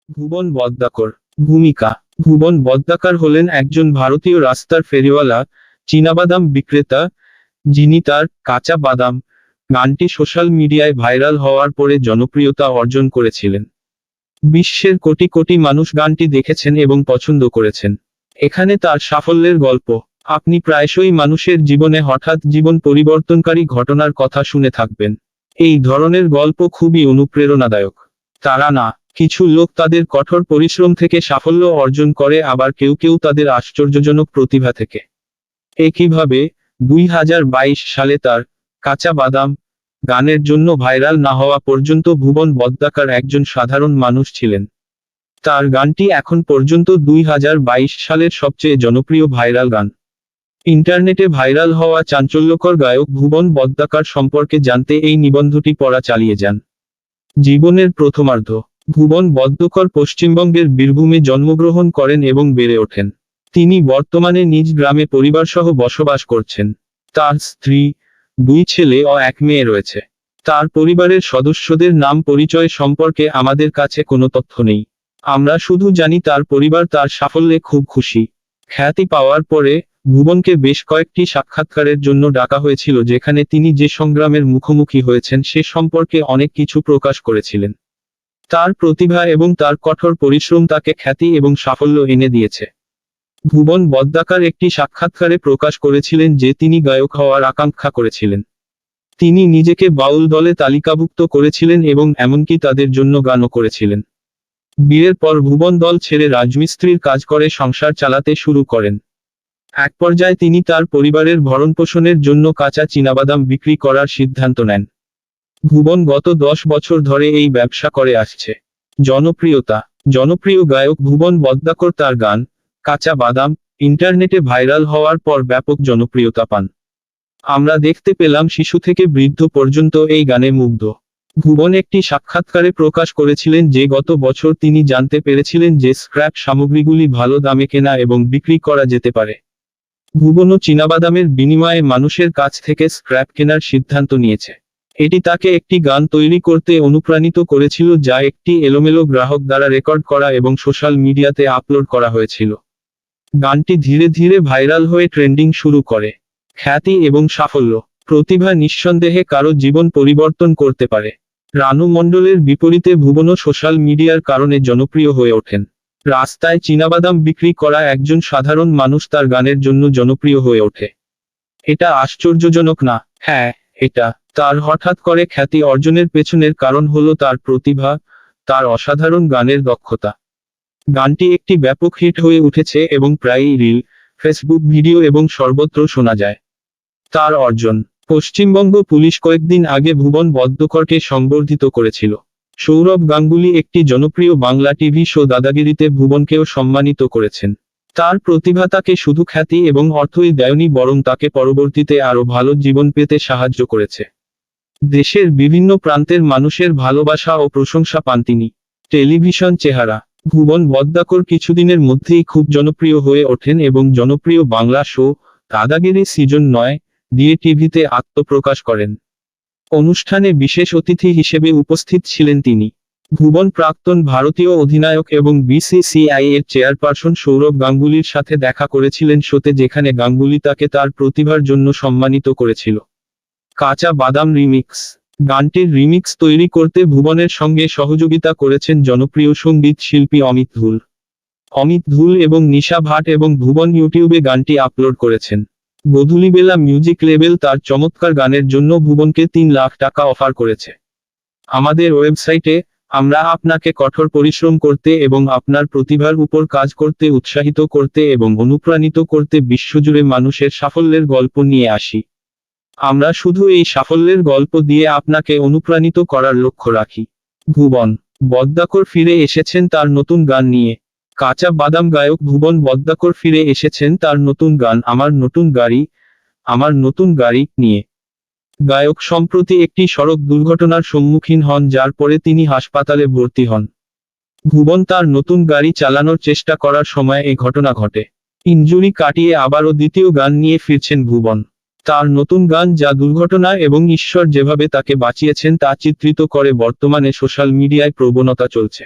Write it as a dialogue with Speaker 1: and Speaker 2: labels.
Speaker 1: ভুবন বদ্দাকর। ভূমিকা: ভুবন বদ্দাকর হলেন একজন ভারতীয় রাস্তার ফেরিওয়ালা, চীনাবাদাম বিক্রেতা, যিনি তার কাঁচা বাদাম গানটি সোশ্যাল মিডিয়ায় ভাইরাল হওয়ার পরে জনপ্রিয়তা অর্জন করেছিলেন। বিশ্বের কোটি কোটি মানুষ গানটি দেখেছেন এবং পছন্দ করেছেন। এখানে তার সাফল্যের গল্প। আপনি প্রায়শই মানুষের জীবনে হঠাৎ জীবন পরিবর্তনকারী ঘটনার কথা শুনে থাকবেন। এই ধরনের গল্প খুবই অনুপ্রেরণাদায়ক। তারা না, কিছু লোক তাদের কঠোর পরিশ্রম থেকে সাফল্য অর্জন করে, আবার কেউ কেউ তাদের আশ্চর্যজনক প্রতিভা থেকে। একইভাবে 2022 সালে তার কাঁচা বাদাম গানের জন্য ভাইরাল না হওয়া পর্যন্ত ভুবন বদ্দাকর একজন সাধারণ মানুষ ছিলেন। তার গানটি এখন পর্যন্ত 2022 সালের সবচেয়ে জনপ্রিয় ভাইরাল গান। ইন্টারনেটে ভাইরাল হওয়া চাঞ্চল্যকর গায়ক ভুবন বদ্দাকর সম্পর্কে জানতে এই নিবন্ধটি পড়া চালিয়ে যান। জীবনের প্রথমার্ধ: ভুবন বদ্দাকর পশ্চিমবঙ্গের বীরভূমে জন্মগ্রহণ করেন এবং বেড়ে ওঠেন। তিনি বর্তমানে নিজ গ্রামে পরিবারসহ বসবাস করছেন। তার স্ত্রী, 2 ছেলে ও 1 মেয়ে রয়েছে। তার পরিবারের সদস্যদের নাম পরিচয় সম্পর্কে আমাদের কাছে কোনো তথ্য নেই। আমরা শুধু জানি তার পরিবার তার সাফল্যে খুব খুশি। খ্যাতি পাওয়ার পরে ভুবনকে বেশ কয়েকটি সাক্ষাৎকারের জন্য ডাকা হয়েছিল, যেখানে তিনি যে সংগ্রামের মুখোমুখি হয়েছেন সে সম্পর্কে অনেক কিছু প্রকাশ করেছিলেন। তার প্রতিভা এবং তার কঠোর পরিশ্রম তাকে খ্যাতি এবং সাফল্য এনে দিয়েছে। ভুবন বদ্দাকর একটি সাক্ষাৎকারে প্রকাশ করেছিলেন যে তিনি গায়ক হওয়ার আকাঙ্ক্ষা করেছিলেন। তিনি নিজেকে বাউল দলে তালিকাভুক্ত করেছিলেন এবং এমনকি তাদের জন্য গানও করেছিলেন। বিয়ের পর ভুবন দল ছেড়ে রাজমিস্ত্রির কাজ করে সংসার চালাতে শুরু করেন। এক পর্যায়ে তিনি তার পরিবারের ভরণপোষণের জন্য কাঁচা চীনাবাদাম বিক্রি করার সিদ্ধান্ত নেন। ভুবন গত 10 বছর ধরে এই ব্যবসা করে আসছে। জনপ্রিয়তা: জনপ্রিয় গায়ক ভুবন বদ্দাকর তার গান কাঁচা বাদাম ইন্টারনেটে ভাইরাল হওয়ার পর ব্যাপক জনপ্রিয়তা পান। আমরা দেখতে পেলাম শিশু থেকে বৃদ্ধ পর্যন্ত এই গানে মুগ্ধ। ভুবন একটি সাক্ষাৎকারে প্রকাশ করেছিলেন যে গত বছর তিনি জানতে পেরেছিলেন যে স্ক্র্যাপ সামগ্রীগুলি ভালো দামে কেনা এবং বিক্রি করা যেতে পারে। ভুবনও চীনাবাদামের বিনিময়ে মানুষের কাছ থেকে স্ক্র্যাপ কেনার সিদ্ধান্ত নিয়েছে। এটি তাকে একটি গান তৈরি করতে অনুপ্রাণিত করেছিল, যা একটি এলোমেলো গ্রাহক দ্বারা রেকর্ড করা এবং সোশ্যাল মিডিয়াতে আপলোড করা হয়েছিল। গানটি ধীরে ধীরে ভাইরাল হয়ে ট্রেন্ডিং শুরু করে। খ্যাতি এবং সাফল্য: প্রতিভা নিঃসন্দেহে কারো জীবন পরিবর্তন করতে পারে। রানু মণ্ডলের বিপরীতে ভুবনও সোশ্যাল মিডিয়ার কারণে জনপ্রিয় হয়ে ওঠেন। রাস্তায় চীনাবাদাম বিক্রি করা একজন সাধারণ মানুষ তার গানের জন্য জনপ্রিয় হয়ে ওঠে। এটা আশ্চর্যজনক না? হ্যাঁ, এটা। তার হঠাৎ করে খ্যাতি অর্জনের পেছনের কারণ হলো তার প্রতিভা, তার অসাধারণ গানের দক্ষতা। গানটি একটি ব্যাপক হিট হয়ে উঠেছে এবং প্রায়ই রিল, ফেসবুক ভিডিও এবং সর্বত্র শোনা যায়। তার অর্জন: পশ্চিমবঙ্গ পুলিশ কয়েকদিন আগে ভুবন বদ্দাকরকে সংবর্ধিত করেছিল। সৌরভ গাঙ্গুলি একটি জনপ্রিয় বাংলা টিভি শো দাদাগিরিতে ভুবনকেও সম্মানিত করেছেন। তার প্রতিভা তাকে শুধু খ্যাতি এবং অর্থই দেয়নি, বরং তাকে পরবর্তীতে আরও ভালো জীবন পেতে সাহায্য করেছে। দেশের বিভিন্ন প্রান্তের মানুষের ভালোবাসা ও প্রশংসা পান তিনি। টেলিভিশন চেহারা: ভুবন বদ্দাকর কিছুদিনের মধ্যেই খুব জনপ্রিয় হয়ে ওঠেন এবং জনপ্রিয় বাংলা শো দাদাগিরি সিজন 9 দিয়ে টিভিতে আত্মপ্রকাশ করেন। অনুষ্ঠানে বিশেষ অতিথি হিসেবে উপস্থিত ছিলেন তিনি। ভুবন প্রাক্তন ভারতীয় অধিনায়ক এবং বিসিসিআই এর চেয়ারপারসন সৌরভ গাঙ্গুলির সাথে দেখা করেছিলেন শোতে, যেখানে গাঙ্গুলি তাকে তার প্রতিভার জন্য সম্মানিত করেছিল। কাঁচা বাদাম রিমিক্স: গানটির রিমিক্স তৈরি করতে ভুবনের সঙ্গে সহযোগিতা করেছেন জনপ্রিয় সঙ্গীত শিল্পী অমিত ধুল। অমিত ধুল এবং নিশা ভাট এবং ভুবন ইউটিউবে গানটি আপলোড করেছেন। গোধূলিবেলা মিউজিক লেবেল তার চমৎকার গানের জন্য ভুবনকে 3 লাখ টাকা অফার করেছে। আমাদের ওয়েবসাইটে আমরা আপনাকে কঠোর পরিশ্রম করতে এবং আপনার প্রতিভার উপর কাজ করতে উৎসাহিত করতে এবং অনুপ্রাণিত করতে বিশ্বজুড়ে মানুষের সাফল্যের গল্প নিয়ে আসি। আমরা শুধু এই সাফল্যের গল্প দিয়ে আপনাকে অনুপ্রাণিত করার লক্ষ্য রাখি। ভুবন বদ্দাকর ফিরে এসেছেন তার নতুন গান নিয়ে। কাঁচা বাদাম গায়ক ভুবন বদ্দাকর ফিরে এসেছেন তার নতুন গান আমার নতুন গাড়ি নিয়ে। গায়ক সম্প্রতি একটি সড়ক দুর্ঘটনার সম্মুখীন হন, যার পরে তিনি হাসপাতালে ভর্তি হন। ভুবন তার নতুন গাড়ি চালানোর চেষ্টা করার সময় এই ঘটনা ঘটে। ইনজুরি কাটিয়ে আবারও দ্বিতীয় গান নিয়ে ফিরছেন ভুবন। তার নতুন গান, যা দুর্ঘটনা এবং ঈশ্বর যেভাবে তাকে বাঁচিয়েছেন তা চিত্রিত করে, বর্তমানে সোশ্যাল মিডিয়ায় প্রবণতা চলছে।